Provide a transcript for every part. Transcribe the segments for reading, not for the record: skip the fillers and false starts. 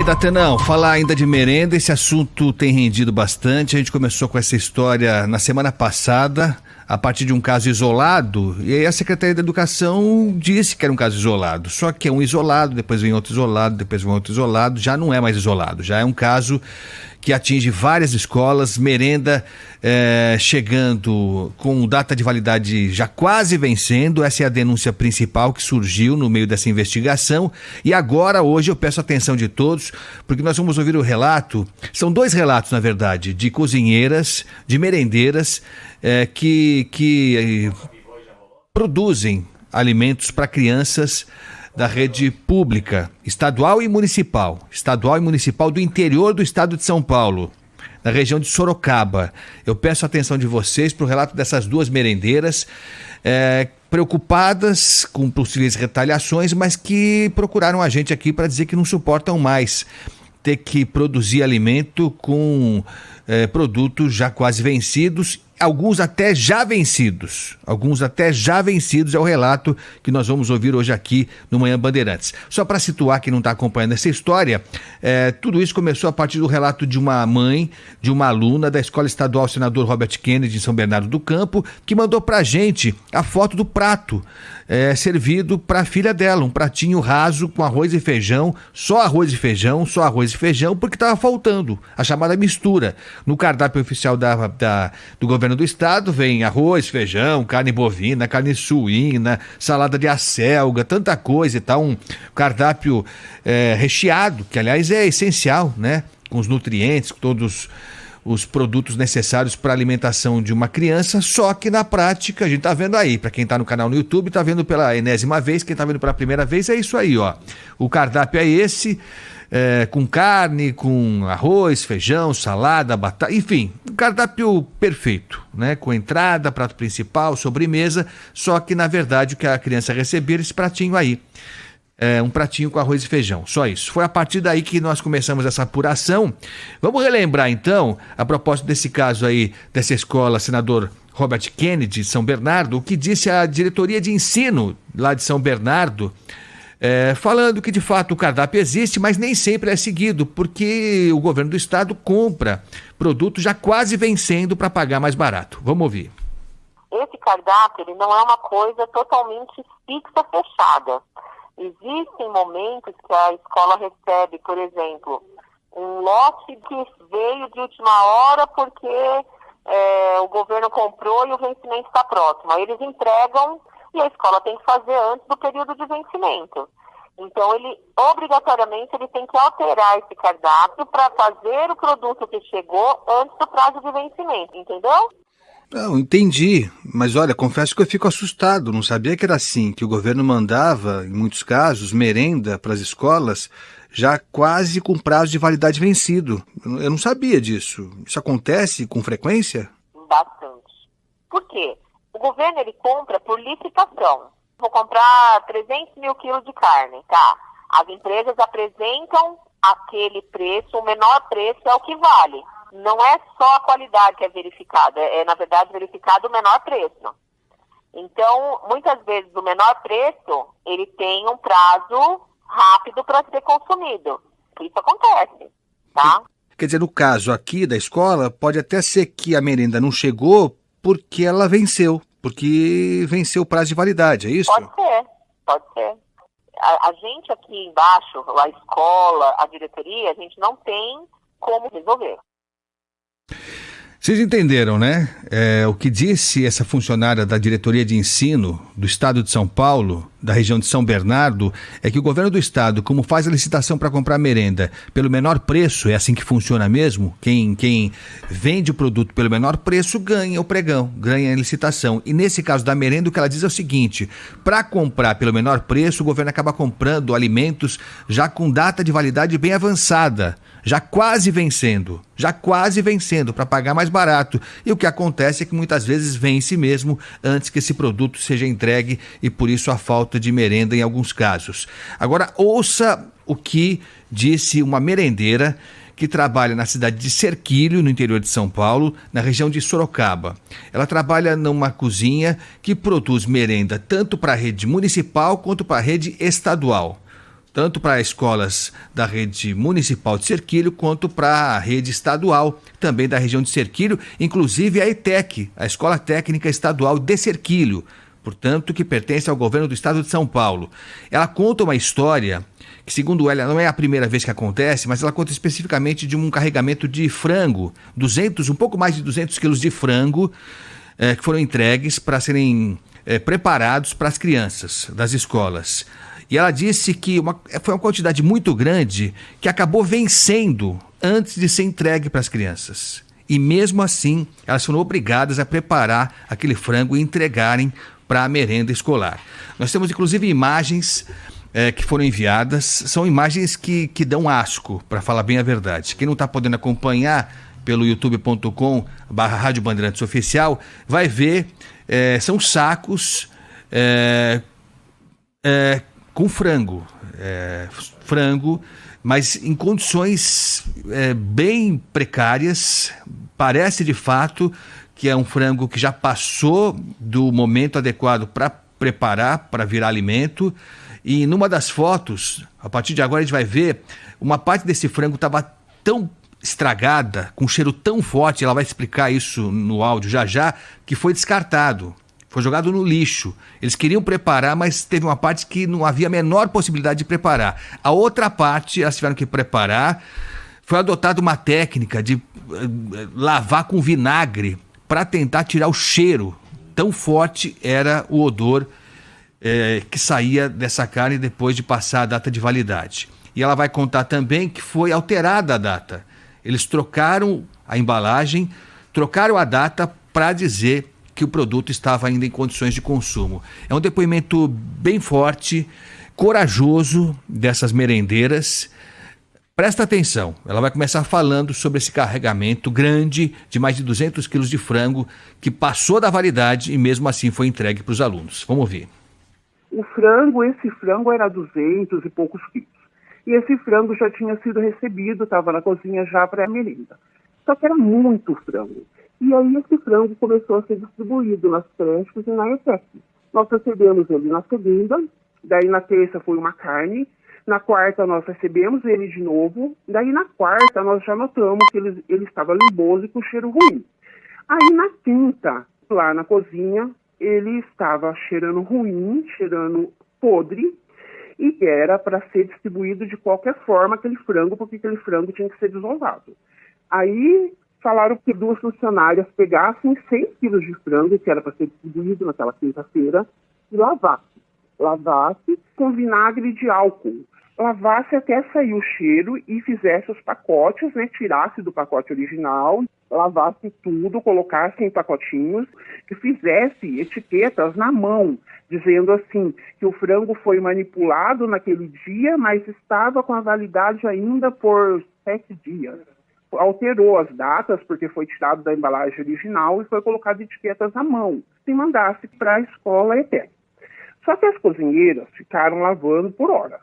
Datanão, falar ainda de merenda, esse assunto tem rendido bastante. A gente começou com essa história na semana passada, a partir de um caso isolado, e aí a Secretaria da Educação disse que era um caso isolado. Só que é um isolado, depois vem outro isolado, depois vem outro isolado, já não é mais isolado, já é um caso que atinge várias escolas, merenda chegando com data de validade já quase vencendo. Essa é a denúncia principal que surgiu no meio dessa investigação. E agora, hoje, eu peço a atenção de todos, porque nós vamos ouvir o relato, são dois relatos, na verdade, de cozinheiras, de merendeiras que produzem alimentos para crianças da rede pública, estadual e municipal do interior do estado de São Paulo, na região de Sorocaba. Eu peço a atenção de vocês para o relato dessas duas merendeiras, preocupadas com possíveis retaliações, mas que procuraram a gente aqui para dizer que não suportam mais ter que produzir alimento com produtos já quase vencidos, alguns até já vencidos, é o relato que nós vamos ouvir hoje aqui no Manhã Bandeirantes. Só para situar quem não está acompanhando essa história, tudo isso começou a partir do relato de uma mãe, de uma aluna da Escola Estadual Senador Robert Kennedy, em São Bernardo do Campo, que mandou para a gente a foto do prato servido para a filha dela, um pratinho raso com arroz e feijão, só arroz e feijão, porque estava faltando a chamada mistura. No cardápio oficial do governo do estado vem arroz, feijão, carne bovina, carne suína, salada de acelga, tanta coisa e tal, um cardápio recheado, que aliás é essencial, né? Com os nutrientes, com todos os produtos necessários para a alimentação de uma criança, só que na prática, a gente tá vendo aí, para quem está no canal no YouTube, tá vendo pela enésima vez, quem tá vendo pela primeira vez, é isso aí, ó. O cardápio é esse, com carne, com arroz, feijão, salada, batata, enfim, um cardápio perfeito, né? Com entrada, prato principal, sobremesa, só que na verdade o que a criança recebeu, esse pratinho aí. Um pratinho com arroz e feijão, só isso. Foi a partir daí que nós começamos essa apuração. Vamos relembrar então, a propósito desse caso aí, dessa escola Senador Robert Kennedy, de São Bernardo, o que disse a diretoria de ensino lá de São Bernardo, falando que de fato o cardápio existe, mas nem sempre é seguido, porque o governo do estado compra produtos já quase vencendo para pagar mais barato. Vamos ouvir. Esse cardápio ele não é uma coisa totalmente fixa, fechada. Existem momentos que a escola recebe, por exemplo, um lote que veio de última hora porque o governo comprou e o vencimento está próximo. Aí eles entregam e a escola tem que fazer antes do período de vencimento. Então, obrigatoriamente, ele tem que alterar esse cardápio para fazer o produto que chegou antes do prazo de vencimento, entendeu? Não, entendi, mas olha, confesso que eu fico assustado, não sabia que era assim, que o governo mandava, em muitos casos, merenda para as escolas já quase com prazo de validade vencido. Eu não sabia disso. Isso acontece com frequência? Bastante. Por quê? O governo ele compra por licitação. Vou comprar 300 mil quilos de carne, tá? As empresas apresentam aquele preço, o menor preço é o que vale. Não é só a qualidade que é verificada, na verdade verificado o menor preço. Então, muitas vezes o menor preço, ele tem um prazo rápido para ser consumido. Isso acontece, tá? Quer dizer, no caso aqui da escola, pode até ser que a merenda não chegou porque ela venceu, porque venceu o prazo de validade, é isso? Pode ser. A gente aqui embaixo, a escola, a diretoria, a gente não tem como resolver. Vocês entenderam, né? O que disse essa funcionária da diretoria de ensino do estado de São Paulo, da região de São Bernardo, é que o governo do estado, como faz a licitação para comprar merenda pelo menor preço, é assim que funciona mesmo, quem vende o produto pelo menor preço ganha o pregão, ganha a licitação. E nesse caso da merenda, o que ela diz é o seguinte: para comprar pelo menor preço, o governo acaba comprando alimentos já com data de validade bem avançada, já quase vencendo, para pagar mais barato. E o que acontece é que muitas vezes vence mesmo antes que esse produto seja entregue, e por isso a falta de merenda em alguns casos. Agora, ouça o que disse uma merendeira que trabalha na cidade de Serquilho, no interior de São Paulo, na região de Sorocaba. Ela trabalha numa cozinha que produz merenda tanto para a rede municipal quanto para a rede estadual. tanto para escolas da rede municipal de Serquilho, quanto para a rede estadual, também da região de Serquilho, inclusive a ETEC, a Escola Técnica Estadual de Serquilho, portanto, que pertence ao governo do estado de São Paulo. Ela conta uma história que, segundo ela, não é a primeira vez que acontece, mas ela conta especificamente de um carregamento de frango, um pouco mais de 200 quilos de frango, que foram entregues para serem preparados para as crianças das escolas. E ela disse que foi uma quantidade muito grande que acabou vencendo antes de ser entregue para as crianças. E mesmo assim, elas foram obrigadas a preparar aquele frango e entregarem para a merenda escolar. Nós temos inclusive imagens que foram enviadas, são imagens que dão asco, para falar bem a verdade. Quem não está podendo acompanhar pelo youtube.com/Rádio Bandeirantes Oficial, vai ver, são sacos com frango, mas em condições bem precárias. Parece de fato que é um frango que já passou do momento adequado para preparar, para virar alimento. E numa das fotos, a partir de agora a gente vai ver, uma parte desse frango estava tão estragada, com um cheiro tão forte, ela vai explicar isso no áudio já, que foi descartado. Foi jogado no lixo. Eles queriam preparar, mas teve uma parte que não havia a menor possibilidade de preparar. A outra parte, elas tiveram que preparar. Foi adotada uma técnica de lavar com vinagre para tentar tirar o cheiro. Tão forte era o odor que saía dessa carne depois de passar a data de validade. E ela vai contar também que foi alterada a data. Eles trocaram a embalagem, trocaram a data para dizer que o produto estava ainda em condições de consumo. É um depoimento bem forte, corajoso dessas merendeiras. Presta atenção, ela vai começar falando sobre esse carregamento grande de mais de 200 quilos de frango que passou da validade e mesmo assim foi entregue para os alunos. Vamos ouvir. Esse frango era 200 e poucos quilos. E esse frango já tinha sido recebido, estava na cozinha já para a merenda. Só que era muito frango. E aí esse frango começou a ser distribuído nas creches e na ETEC. Nós recebemos ele na segunda, daí na terça foi uma carne, na quarta nós recebemos ele de novo, daí na quarta nós já notamos que ele estava limboso e com cheiro ruim. Aí na quinta, lá na cozinha, ele estava cheirando ruim, cheirando podre, e era para ser distribuído de qualquer forma aquele frango, porque aquele frango tinha que ser desovado. Aí falaram que 2 funcionárias pegassem 100 quilos de frango, que era para ser distribuído naquela quinta-feira, e lavasse com vinagre de álcool. Lavasse até sair o cheiro e fizesse os pacotes, tirasse do pacote original, lavasse tudo, colocasse em pacotinhos, que fizesse etiquetas na mão, dizendo assim, que o frango foi manipulado naquele dia, mas estava com a validade ainda por 7 dias. Alterou as datas, porque foi tirado da embalagem original e foi colocado etiquetas na mão, e mandasse para a escola ETEC. Só que as cozinheiras ficaram lavando por hora.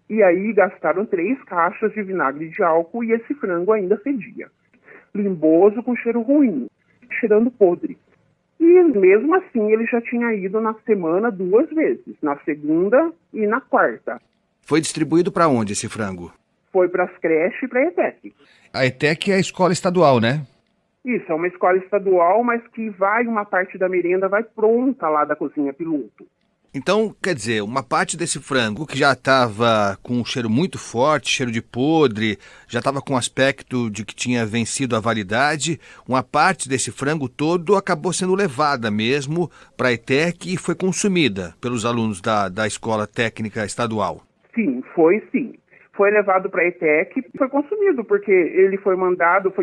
E aí gastaram 3 caixas de vinagre de álcool e esse frango ainda fedia. Limboso com cheiro ruim, cheirando podre. E mesmo assim ele já tinha ido na semana 2 vezes, na segunda e na quarta. Foi distribuído para onde esse frango? Foi para as creches e para a ETEC. A ETEC é a escola estadual, né? Isso, é uma escola estadual, mas que uma parte da merenda vai pronta lá da cozinha piloto. Então, quer dizer, uma parte desse frango que já estava com um cheiro muito forte, cheiro de podre, já estava com aspecto de que tinha vencido a validade, uma parte desse frango todo acabou sendo levada mesmo para a ETEC e foi consumida pelos alunos da Escola Técnica Estadual. Sim. Foi levado para a ETEC e foi consumido, porque ele foi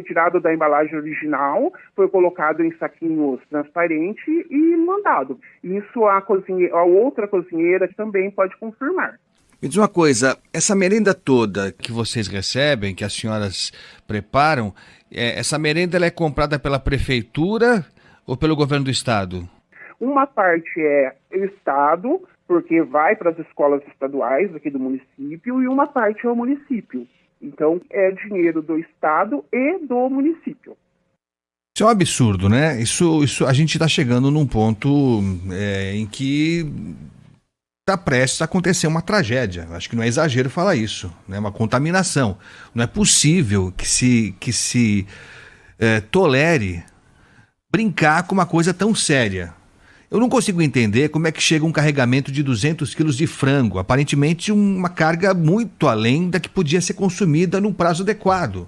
tirado da embalagem original, foi colocado em saquinhos transparentes e mandado. Isso a outra cozinheira também pode confirmar. Me diz uma coisa, essa merenda toda que vocês recebem, que as senhoras preparam, essa merenda ela é comprada pela prefeitura ou pelo governo do estado? Uma parte é o estado, porque vai para as escolas estaduais aqui do município, e uma parte é o município. Então, é dinheiro do estado e do município. Isso é um absurdo, né? Isso a gente está chegando num ponto em que está prestes a acontecer uma tragédia. Acho que não é exagero falar isso, né? Uma contaminação. Não é possível que se tolere brincar com uma coisa tão séria. Eu não consigo entender como é que chega um carregamento de 200 quilos de frango, aparentemente uma carga muito além da que podia ser consumida num prazo adequado.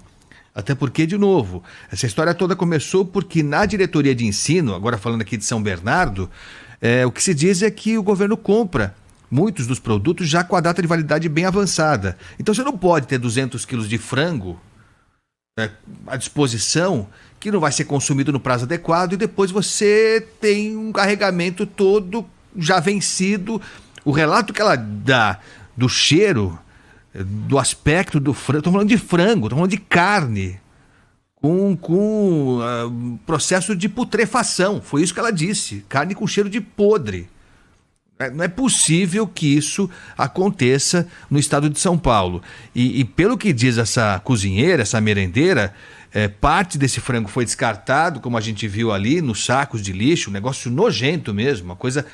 Até porque, de novo, essa história toda começou porque na diretoria de ensino, agora falando aqui de São Bernardo, o que se diz é que o governo compra muitos dos produtos já com a data de validade bem avançada. Então você não pode ter 200 quilos de frango à disposição que não vai ser consumido no prazo adequado e depois você tem um carregamento todo já vencido. O relato que ela dá do cheiro, do aspecto do frango, estou falando de frango, estou falando de carne, com processo de putrefação, foi isso que ela disse, carne com cheiro de podre. Não é possível que isso aconteça no estado de São Paulo. E pelo que diz essa cozinheira, essa merendeira, parte desse frango foi descartado, como a gente viu ali, nos sacos de lixo, um negócio nojento mesmo, uma coisa...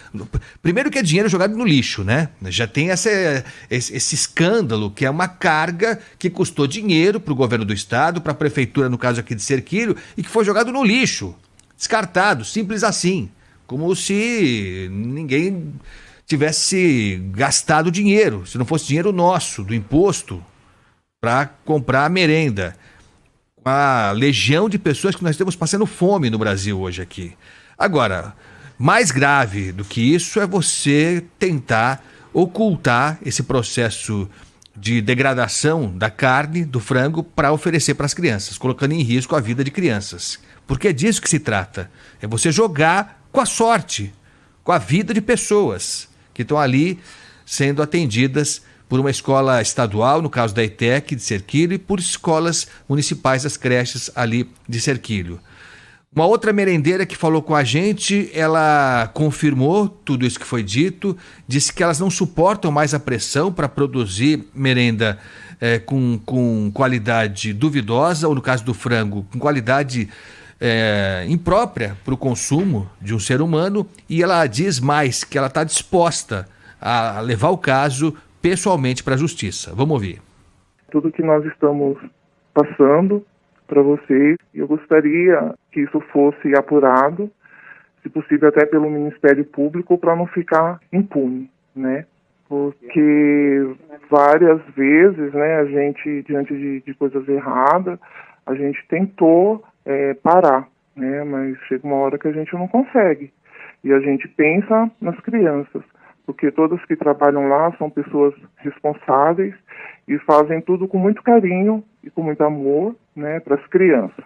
Primeiro que é dinheiro jogado no lixo, né? Já tem esse escândalo, que é uma carga que custou dinheiro para o governo do estado, para a prefeitura, no caso aqui de Serquilho, e que foi jogado no lixo, descartado, simples assim. Como se ninguém tivesse gastado dinheiro, se não fosse dinheiro nosso, do imposto, para comprar a merenda. A legião de pessoas que nós temos passando fome no Brasil hoje aqui. Agora, mais grave do que isso é você tentar ocultar esse processo de degradação da carne, do frango, para oferecer para as crianças, colocando em risco a vida de crianças. Porque é disso que se trata. É você jogar com a sorte, com a vida de pessoas que estão ali sendo atendidas por uma escola estadual, no caso da ETEC de Serquilho, e por escolas municipais das creches ali de Serquilho. Uma outra merendeira que falou com a gente, ela confirmou tudo isso que foi dito, disse que elas não suportam mais a pressão para produzir merenda com qualidade duvidosa, ou no caso do frango, com qualidade imprópria para o consumo de um ser humano, e ela diz mais que ela está disposta a levar o caso pessoalmente para a justiça. Vamos ouvir. Tudo que nós estamos passando para vocês, eu gostaria que isso fosse apurado, se possível até pelo Ministério Público, para não ficar impune, né? Porque várias vezes, né, a gente, diante de coisas erradas, a gente tentou parar, né? Mas chega uma hora que a gente não consegue. E a gente pensa nas crianças, porque todas que trabalham lá são pessoas responsáveis e fazem tudo com muito carinho e com muito amor, né, para as crianças.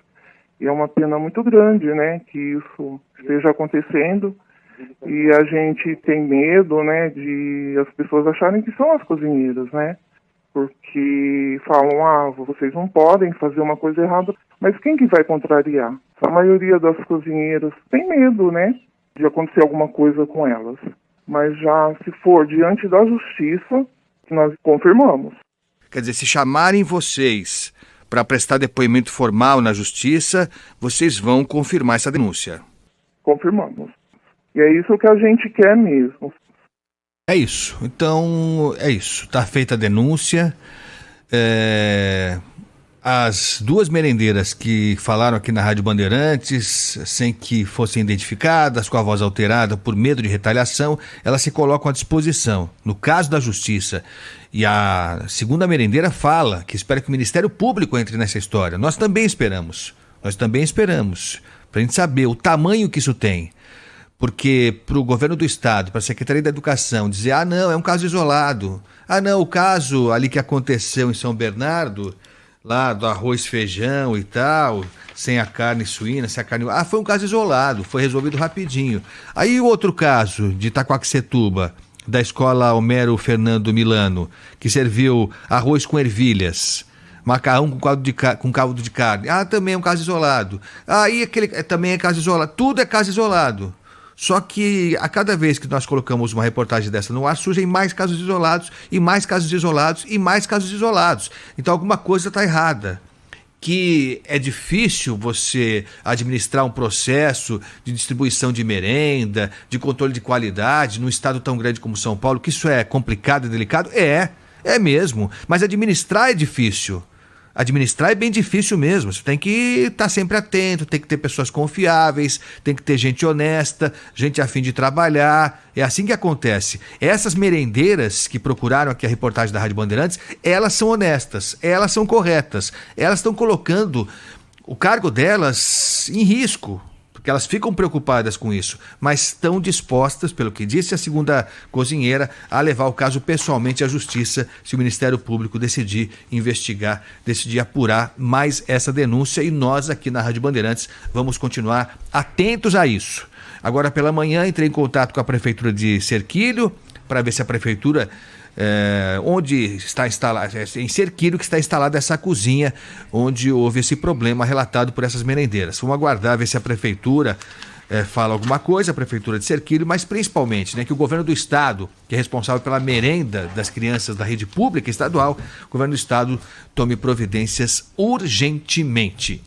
E é uma pena muito grande, né, que isso esteja acontecendo, e a gente tem medo, né, de as pessoas acharem que são as cozinheiras, né, porque falam, vocês não podem fazer uma coisa errada, mas quem que vai contrariar? A maioria das cozinheiras tem medo, né, de acontecer alguma coisa com elas. Mas já se for diante da justiça, nós confirmamos. Quer dizer, se chamarem vocês para prestar depoimento formal na justiça, vocês vão confirmar essa denúncia? Confirmamos. E é isso que a gente quer mesmo. É isso. Então, é isso. Está feita a denúncia. As duas merendeiras que falaram aqui na Rádio Bandeirantes, sem que fossem identificadas, com a voz alterada, por medo de retaliação, elas se colocam à disposição, no caso da Justiça. E a segunda merendeira fala que espera que o Ministério Público entre nessa história. Nós também esperamos, para a gente saber o tamanho que isso tem. Porque para o governo do estado, para a Secretaria da Educação, dizer, não, é um caso isolado. Não, o caso ali que aconteceu em São Bernardo, lá do arroz, feijão e tal, sem a carne suína, sem a carne... foi um caso isolado, foi resolvido rapidinho. Aí o outro caso de Itaquaquecetuba, da escola Homero Fernando Milano, que serviu arroz com ervilhas, macarrão com caldo de carne. Também é um caso isolado. E aquele também é caso isolado. Tudo é caso isolado. Só que a cada vez que nós colocamos uma reportagem dessa no ar, surgem mais casos isolados, e mais casos isolados, e mais casos isolados. Então alguma coisa está errada. que é difícil você administrar um processo de distribuição de merenda, de controle de qualidade num estado tão grande como São Paulo, que isso é complicado e delicado? É mesmo, mas administrar é difícil. Administrar é bem difícil mesmo, você tem que estar sempre atento, tem que ter pessoas confiáveis, tem que ter gente honesta, gente a fim de trabalhar, é assim que acontece. Essas merendeiras que procuraram aqui a reportagem da Rádio Bandeirantes, elas são honestas, elas são corretas, elas estão colocando o cargo delas em risco, porque elas ficam preocupadas com isso, mas estão dispostas, pelo que disse a segunda cozinheira, a levar o caso pessoalmente à justiça se o Ministério Público decidir investigar, decidir apurar mais essa denúncia, e nós aqui na Rádio Bandeirantes vamos continuar atentos a isso. Agora pela manhã entrei em contato com a Prefeitura de Serquilho para ver se a Prefeitura... onde está instalada, em Serquilho que está instalada essa cozinha onde houve esse problema relatado por essas merendeiras. Vamos aguardar ver se a prefeitura fala alguma coisa, a prefeitura de Serquilho, mas principalmente, que o governo do estado, que é responsável pela merenda das crianças da rede pública estadual, o governo do estado tome providências urgentemente.